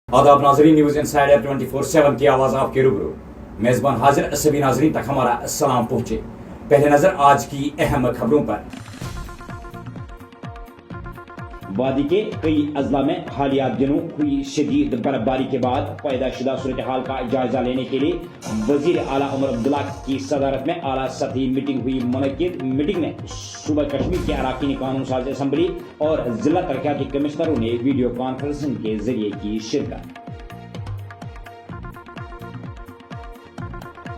आदाब नाजरीन, news insider 24/7 की आवाज आपके रूबरू। मेजबान हाजिर, सभी नाजरीन तक हमारा सलाम पहुंचे। पहले नजर आज की अहम खबरों पर। वादी के कई अजला में हालिया दिनों हुई शदीद बर्फबारी के बाद पैदा शुदा सूरत हाल का जायजा लेने के लिए वजीर आला उमर अब्दुल्ला की सदारत में आला सतही मीटिंग हुई मुनक्किद। मीटिंग में सूबा कश्मीर के अराकीन कानून साज असम्बली और जिला तरक्याती कमिश्नरों ने वीडियो कॉन्फ्रेंसिंग के जरिए की शिरकत।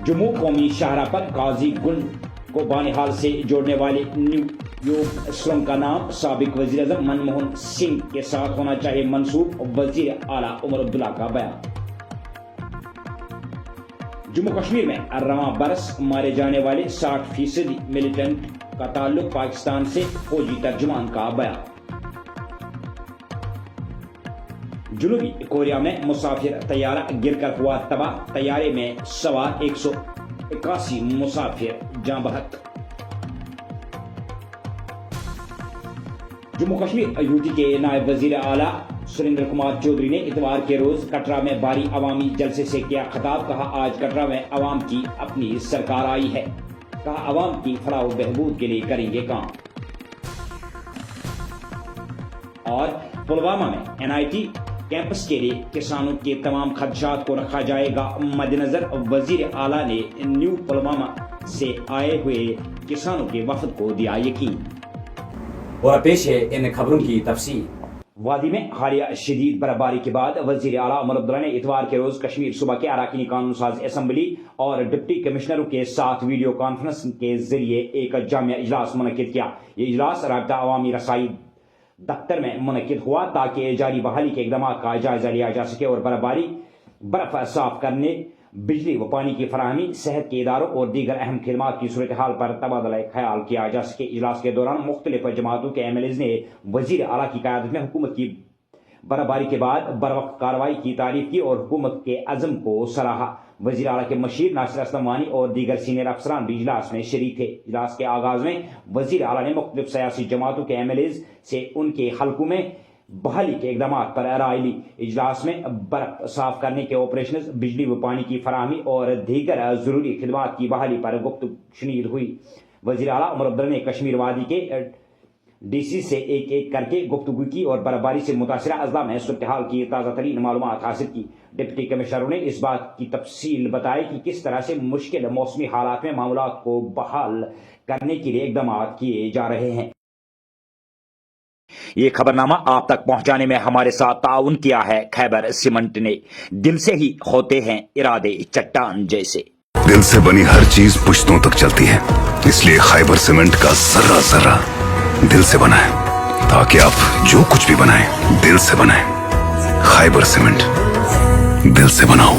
जम्मू कौमी शाहरा पर काजी गुंड को बानिहाल से जोड़ने वाले न्यू योग सुरंग का नाम साबिक वजीर आजम मनमोहन सिंह के साथ होना चाहिए मंसूब, वजीर आला उमर अब्दुल्ला का बयान। जम्मू कश्मीर में रवां बरस मारे जाने वाले 60% मिलिटेंट का ताल्लुक पाकिस्तान से, फौजी तर्जुमान का बयान। जनूबी कोरिया में मुसाफिर तैयारा गिरकर हुआ तबाह, तैयारे में सवार 181 मुसाफिर जाँ बहक। जम्मू कश्मीर यूटी के नायब वजीर आला सुरेंद्र कुमार चौधरी ने इतवार के रोज कटरा में भारी अवामी जलसे से किया खिताब। कहा, आज कटरा में अवाम की अपनी सरकार आई है। कहा, अवाम की फलाह व बहबूद के लिए करेंगे काम। और पुलवामा में NIT कैंपस के लिए किसानों के तमाम खदशात को रखा जाएगा मद्देनजर। वजीर आला ने न्यू पुलवामा से आए हुए किसानों के वफद को दिया यकीन। और पेश है इन खबरों की तफसील। वादी में हालिया शदीद बर्फबारी के बाद वजीर आला उमर अब्दुल्ला ने इतवार के रोज कश्मीर सूबा के अराकीन कानून साज असम्बली और डिप्टी कमिश्नरों के साथ वीडियो कॉन्फ्रेंस के जरिए एक जामिया इजलास मुनक्किद किया। ये इजलास राब्ता अवामी रसाई दफ्तर में मुनक्किद हुआ ताकि जारी बहाली के इकदाम का जायजा लिया जा सके और बर्फ साफ करने, बिजली व पानी की फराहमी, सेहत के इदारों और दीगर अहम खिदमात की सूरत हाल पर तबादला ख्याल किया जा सके। इजलास के दौरान मुख्तलिफ जमातों के MLAs ने वजीर आला की क़यादत में हुकूमत की बर्फबारी के बाद बरवक्त कार्रवाई की तारीफ की और हुकूमत के अज़म को सराहा। वजीर आला के मशीर नासिर असलम वानी और दीगर सीनियर अफसरान भी इजलास में शरीक थे। इजलास के आगाज में वजीर आला ने मुख्तलिफ सियासी जमातों के MLAs से उनके हलकों में बहाली के इकदाम पर राय ली। इजलास में बर्फ साफ करने के ऑपरेशन, बिजली व पानी की फराहमी और दीगर जरूरी खिदमात की बहाली पर गुफ्तगू शुनीद हुई। वजीर आला उमर अब्दुल्ला ने कश्मीर वादी के DC से एक एक करके गुफ्तगू की और बर्फबारी से मुतासरा अजला में सूरत हाल की ताज़ा तरीन मालूमात हासिल की। डिप्टी कमिश्नरों ने इस बात की तफसील बताई कि किस तरह से मुश्किल मौसमी हालात में मामलात को बहाल करने के लिए इकदाम किए जा रहे हैं। ये खबरनामा आप तक पहुंचाने में हमारे साथ ताउन किया है खैबर सीमेंट ने। दिल से ही होते हैं इरादे चट्टान जैसे। दिल से बनी हर चीज पुश्तों तक चलती है, इसलिए खैबर सीमेंट का जर्रा जर्रा दिल से बना है, ताकि आप जो कुछ भी बनाएं दिल से बनाएं। खैबर सीमेंट, दिल से बनाओ।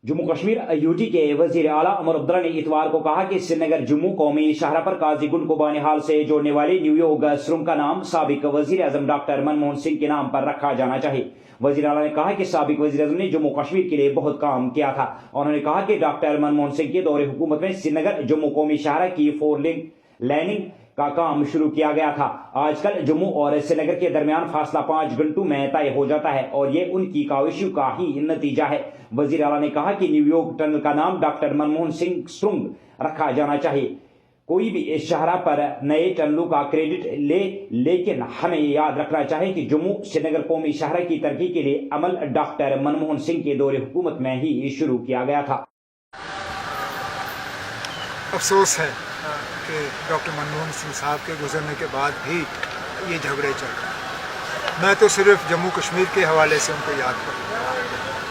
जम्मू कश्मीर यूटी के वजीर आला उमर अब्दुल्ला ने इतवार को कहा कि श्रीनगर जम्मू कौमी शाहरा पर काजी गुंड को बानिहाल से जोड़ने वाले न्यू योग सुरंग का नाम साबिक वजीर आजम डॉक्टर मनमोहन सिंह के नाम पर रखा जाना चाहिए। वजीर आला ने कहा कि साबिक वजीर आजम ने जम्मू कश्मीर के लिए बहुत काम किया था। उन्होंने कहा कि डॉक्टर मनमोहन सिंह के दौरे हुकूमत में श्रीनगर जम्मू कौमी शाहरा की 4 लेनिंग का काम शुरू किया गया था। आजकल जम्मू और श्रीनगर के दरमियान फासला 5 घंटों में तय हो जाता है और ये उनकी काविशों का ही नतीजा है। वजीर आला ने कहा कि न्यूयॉर्क टनल का नाम डॉक्टर मनमोहन सिंह सुरंग रखा जाना चाहिए। कोई भी इस शाहरा पर नए टनलों का क्रेडिट ले, लेकिन हमें याद रखना चाहिए कि जम्मू श्रीनगर कौमी शाहरा की तरक्की के लिए अमल डॉक्टर मनमोहन सिंह के दौरे हुकूमत में ही शुरू किया गया था। अफसोस है कि डॉक्टर मनमोहन सिंह साहब के गुजरने के बाद भी ये झगड़े चल रहे हैं। मैं तो सिर्फ जम्मू कश्मीर के हवाले से उनको याद करूँगा।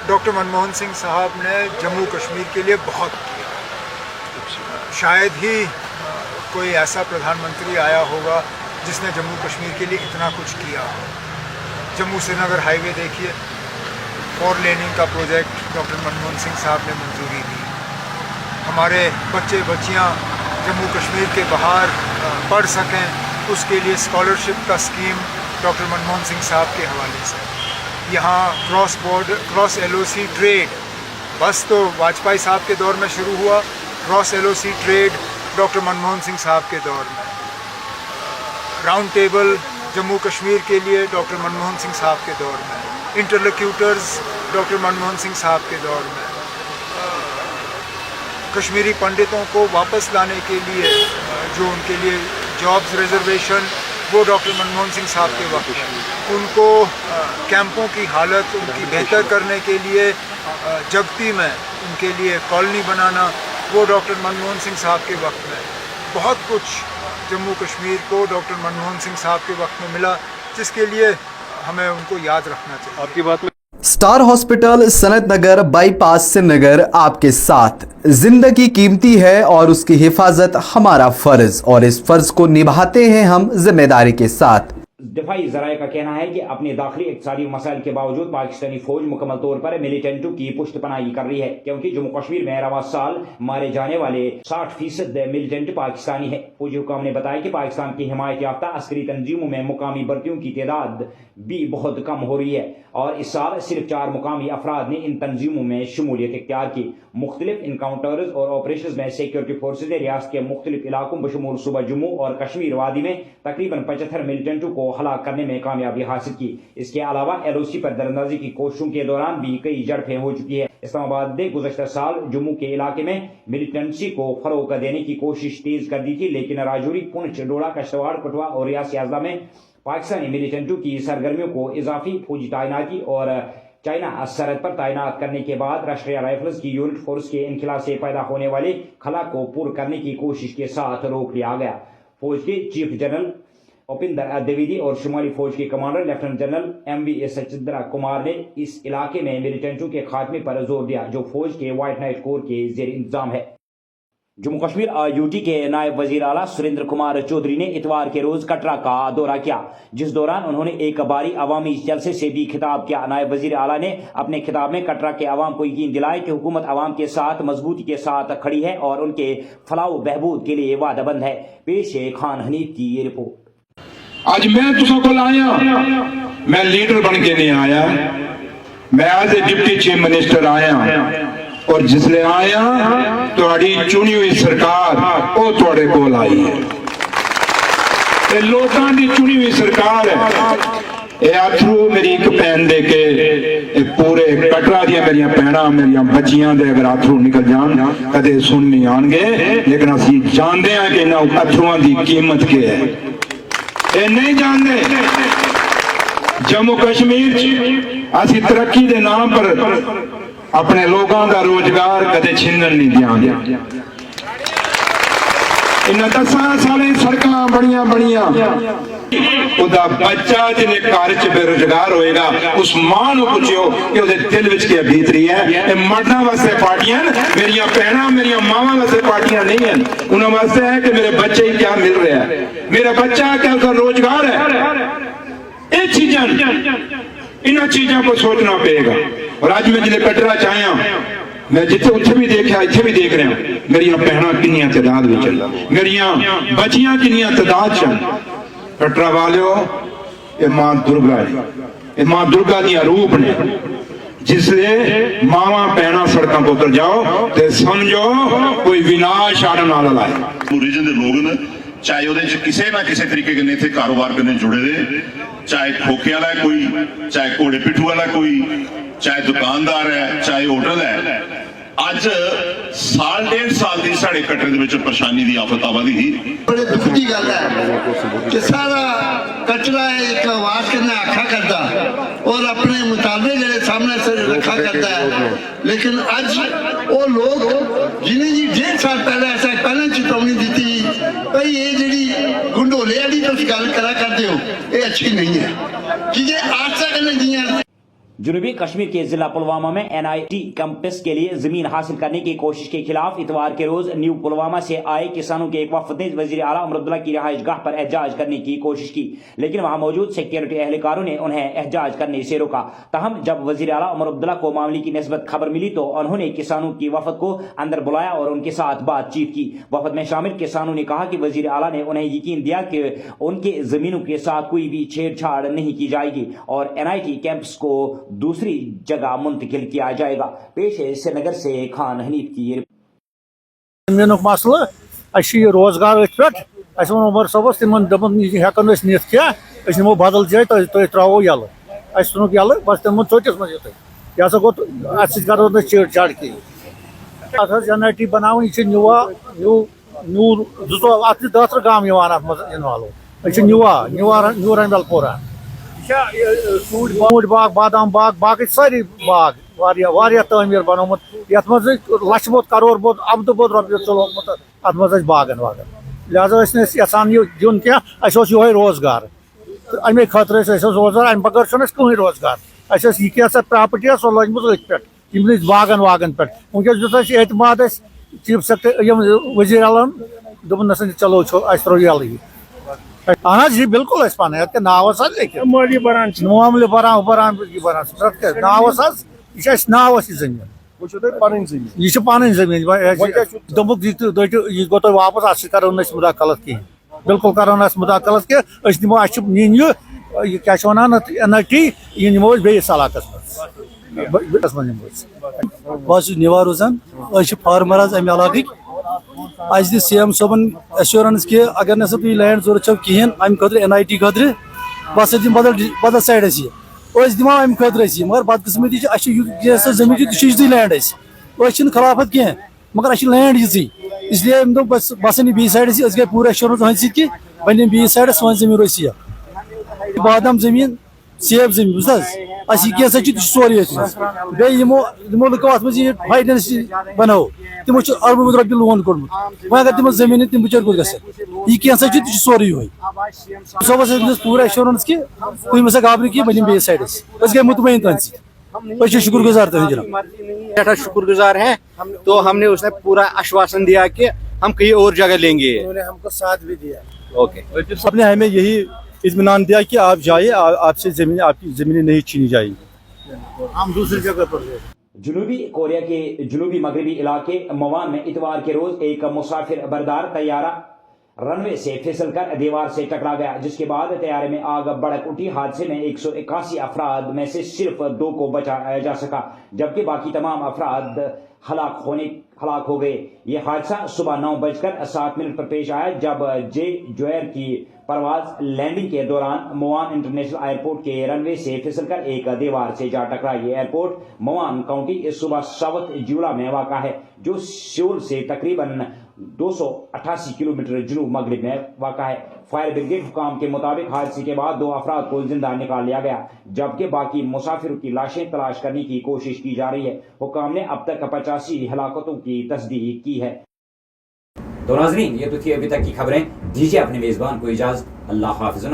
डॉक्टर मनमोहन सिंह साहब ने जम्मू कश्मीर के लिए बहुत किया। शायद ही कोई ऐसा प्रधानमंत्री आया होगा जिसने जम्मू कश्मीर के लिए इतना कुछ किया हो। जम्मू श्रीनगर हाईवे देखिए, 4 लेनिंग का प्रोजेक्ट डॉक्टर मनमोहन सिंह साहब ने मंजूरी दी। हमारे बच्चे बच्चियाँ जम्मू कश्मीर के बाहर पढ़ सकें, उसके लिए स्कॉलरशिप का स्कीम डॉक्टर मनमोहन सिंह साहब के हवाले से। यहाँ क्रॉस LOC ट्रेड बस तो वाजपेयी साहब के दौर में शुरू हुआ, cross LOC trade doctor Manmohan Singh साहब के दौर में। राउंड टेबल जम्मू कश्मीर के लिए डॉक्टर मनमोहन सिंह साहब के दौर में। इंटरलोक्यूटर्स डॉक्टर मनमोहन सिंह साहब के दौर में कश्मीरी पंडितों को वापस लाने के लिए जो उनके लिए जॉब्स रिजर्वेशन वो डॉक्टर मनमोहन सिंह साहब के वक्त में उनको कैंपों की हालत उनकी बेहतर करने के लिए जगती में उनके लिए कॉलोनी बनाना वो डॉक्टर मनमोहन सिंह साहब के वक्त में बहुत कुछ जम्मू कश्मीर को डॉक्टर मनमोहन सिंह साहब के वक्त में मिला जिसके लिए हमें उनको याद रखना चाहिए। आपकी बात में स्टार हॉस्पिटल सनत नगर बाईपास श्रीनगर आपके साथ। जिंदगी कीमती है और उसकी हिफाजत हमारा फर्ज, और इस फर्ज को निभाते हैं हम जिम्मेदारी के साथ। दिफाई ज़राए का कहना है कि अपने दाखिली इक़्तिसादी मसाइल के बावजूद पाकिस्तानी फौज मुकम्मल तौर पर मिलिटेंटों की पुष्टपनाही कर रही है, क्योंकि जम्मू कश्मीर में रवा साल मारे जाने वाले 60% मिलिटेंट पाकिस्तानी है। फौजी हुकाम ने बताया कि पाकिस्तान की हिमायत याफ्ता अस्करी तंजीमों में मुकामी भर्तियों की तादाद भी बहुत कम हो रही है, और इस साल सिर्फ 4 मुकामी अफराद ने इन तंजीमों में शमूलियत इख्तियार की। मुख्तलिफ इनकाउंटर्स और ऑपरेशन में सिक्योरिटी फोर्सेज ने रियासत के मुख्तलिफ इलाकों बशमूल सूबा जम्मू और कश्मीर वादी में तकरीबन 75 मिलिटेंटों को हलाक करने में कामयाबी हासिल की। इसके अलावा LOC पर दरअंदाजी की कोशिशों के दौरान भी कई झड़पें हो चुकी है। इस्लामाबाद ने गुज़श्ता साल जम्मू के इलाके में मिलिटेंसी को फरोग देने की कोशिश तेज कर दी थी, लेकिन राजौरी, पुंछ, डोडा, किश्तवाड़, कठुआ और रियासी अजला में पाकिस्तानी मिलिटेंटों की सरगर्मियों को इजाफी फौजी तैनाती और चाइना सरहद पर तैनात करने के बाद राष्ट्रीय राइफल्स की यूनिट फोर्स के इनखला से पैदा होने वाले खला को पूर्ण करने की कोशिश के साथ रोक लिया गया। फौज के चीफ जनरल उपिंदर द्विवेदी और शुमाली फौज के commander lieutenant general MV Sachindra Kumar ने इस इलाके में मिलिटेंटों के खात्मे पर जोर दिया, जो फौज के व्हाइट नाइट कोर के जेर इंतजाम है। जम्मू कश्मीर IUT के नायब वजीर आला सुरेंद्र कुमार चौधरी ने इतवार के रोज कटरा का दौरा किया, जिस दौरान उन्होंने एक बारी अवामी जलसे से भी खिताब किया। नायब वजीर आला ने अपने खिताब में कटरा के अवाम को यकीन दिलाया कि हुकूमत अवाम के साथ मजबूती के साथ खड़ी है और उनके फलाह बहबूद के लिए वादाबंद है। पेश है खान हनीफ की ये रिपोर्ट। आज मैं तुसा को आया, मैं लीडर बन के नहीं आया, मैं as a deputy chief minister आया, और जिसले आया तुहाड़ी चुनी हुई सरकार वो तुहाडे कोल आई है। ये लोकां दी चुनी हुई सरकार है। ये अथरू मेरी एक भैन दे के पूरे कटरा दियां मेरियां भैणां मेरियां बच्चियां दे अगर अथरू निकल जान कदे सुन नहीं आनगे, लेकिन असीं जानदे हां कि इन्हां अथरूआं दी कीमत के है। ये नहीं जानते जम्मू कश्मीर असी तरक्की के नाम पर अपने लोगों का रोजगार कदे छीनन नहीं दियांगे। इन 10 साल सड़कां बड़ियां बड़ियां उदा बच्चा जिन्हें घर च बेरोजगार होएगा उस मां नूं पुछियो कि उहदे दिल विच क्या बीत रही है। ये मर्दां वास्ते पार्टियां, मेरियां भैणां मेरियां मावां वास्ते पार्टियां नहीं हैं। उन्हां वास्ते है कि मेरे बच्चे क्या मिल रहा है, मेरा बच्चा क्या उसका रोजगार है। ये चीजां इन चीजों को सोचना पड़ेगा। और आज मैं जिले कटरा च आया, मैं जिथे उथे भी देखा इत्थे भी देख रहा, मेरियां भैणां किन्नियां तादाद विच, मेरियां बच्चियां किन्नियां तादाद च। कटरा वालियो ये मां दुर्गा है, ये मां दुर्गा दियां रूप ने। जिसले मावा भैणां सड़कों पर उतर जाओ तो समझो कोई विनाश आने वाला है। रीजन के लोग ने चाहे ਉਹਦੇ ਚ ਕਿਸੇ ਨਾ ਕਿਸੇ ਤਰੀਕੇ के ਇੱਥੇ ਕਾਰੋਬਾਰ करने जुड़े दे, चाहे ठोके वाला है कोई, चाहे घोड़े पिट्ठू वाला कोई, चाहे दुकानदार है, चाहे होटल है। ਅੱਜ ਸਾਲ 1.5 ਸਾਲ ਦੀ ਸਾਡੇ ਕਟਰੇ ਦੇ ਵਿੱਚ ਪਰੇਸ਼ਾਨੀ ਦੀ ਆਫਤ ਆਵਾਦੀ ਸੀ। बड़े दुख की गल है कि सारा कचरा एक आवाज करने आखा करता और अपने मुताबे जेडे सामने से रखा करता है, लेकिन आज वो लोग जिन्हें जी 1.5 साल पहले ऐसा पहले चेतावनी दी थी भाई ये जी गुंडोले वाली तुम गल करा करते हो ये अच्छी नहीं है कि ये आज तक जियां जनूबी कश्मीर के जिला पुलवामा में NIT कैंपस के लिए जमीन हासिल करने की कोशिश के खिलाफ इतवार के रोज न्यू पुलवामा से आए किसानों के एक वफद ने वजीर आला उमर अब्दुल्ला की रिहाइश गाह पर एहतजाज करने की कोशिश की, लेकिन वहां मौजूद सिक्योरिटी एहलकारों ने उन्हें एहतजाज करने से रोका। तहम जब वजीर आला उमर अब्दुल्ला को मामले की निस्बत खबर मिली तो उन्होंने किसानों की वफद को अंदर बुलाया और उनके साथ बातचीत की। वफद में शामिल किसानों ने कहा कि वजीर आला ने उन्हें यकीन दिया कि उनके जमीनों के साथ कोई भी छेड़छाड़ नहीं की जाएगी और NIT कैंपस को दूसरी जगह मुंतकिल किया जाएगा। पेश है श्रीनगर से खान हनीफ की जमीनुक मसला ये रोजगार पे उमर सबस तिमन दपन हेकन नित क्या निमो बदल जाए तुम त्रो यल अस सन यल बस तम चोटिस मज युत यह गो अत करो चेड़ चाड़ की NIT बनाव न्यूआ न्यू न्यू 10 गाम इन्वॉल्व न्यू रनबलपोरा ऊट बाग बादाम बाग बाकी सारी बाग तमीर बनोमुत ये लछ बोत करोड़ बोत अब्द बोत रुपये चलोमुत अत मज बागन वागन लिहाजा यसान दिन क्या ये रोजगार अमे खतर रोजगार अमे बगैर कहीं रोजगार यह प्रॉपर्टी सो लजम पे बागन वागन पे वनकस दित एतमाद चीफ सेक्रेटरी वजीर आलम दोपन चलो त्रो यल अहन जी बिल्कुल पान नाव मामले बरान नाव यह नाव जमीन यह पान जमीन दोमुक यह गो तुम वापस अत करो मुदाखलत कहें बिल्कुल करो मुदाखलत कि नमो नीन यह क्या NIT यह नमो बेस इलाकस बस निवा रोजान फार्मर अमे इलाक CM सोबन एश्योरेंस कि अगर ना तुम लैंड जरूरत कहें अमे खुद NIT खुद बस दिन बदल साइड दिमा अमे खुद मगर बदकिस्मती जमीन तुझी लैंड खिलाफत कहें मगर लैंड यी इसलिए बस बसन बी साइड गई पूरा एश्योरेंस अहद सि बन बी साइड सन जमीन रोज बादाम जमीन सेब जमीन बुझ सोरे बेमो लुको अत फाइनेंस बनो तमो अरब रुपये लोन कोर्मुत वह अगर तम जमीन तम बिचार कुछ गह सोरे सोबस पूरा एश्योरेंस कि तुम मा घाबरू कि बन बेस साइड गए मुतमईन तुम शुक्रगुजार तुम जनाब शुक्रगुजार हैं। तो हमने उसने पूरा आश्वासन दिया कि हम कहीं और जगह लेंगे, उन्होंने हमको साथ भी दिया। ओके सबने हमें यही इत्मीनान दिया कि आप जाइए, आपसे जमीन आपकी ज़मीनें नहीं छीनी जाएंगी, हम दूसरी जगह पर गए। जनूबी कोरिया के जनूबी मगरबी इलाके मवान में इतवार के रोज एक मुसाफिर बरदार तैयारा रनवे से फिसल कर दीवार से टकरा गया, जिसके बाद तैयारे में आग भड़क उठी। हादसे में 181 अफराद में से सिर्फ 2 को बचाया जा सका, जबकि बाकी तमाम अफराद हलाक हो गए। ये हादसा सुबह 9:07 पर पेश आया, जब जे की परवाज लैंडिंग के दौरान मोवान इंटरनेशनल एयरपोर्ट के रनवे से फिसलकर एक दीवार से जा टकरा। ये एयरपोर्ट मोवान काउंटी सूबा साउथ जिला में वाक़ा है, जो सियोल से तकरीबन 288 किलोमीटर जनूब मगरिब में वाक़ा है। फायर ब्रिगेड हुकाम के मुताबिक हादसे के बाद 2 अफराद को जिंदा निकाल लिया गया, जबकि बाकी मुसाफिरों की लाशें तलाश करने की कोशिश की जा रही है। हुकाम ने अब तक 85 हलाकतों की तस्दीक की है। तो नाज़रीन, ये तो थी अभी तक की खबरें। दीजिए अपने मेज़बान को इजाज़त। अल्लाह हाफ़िज़।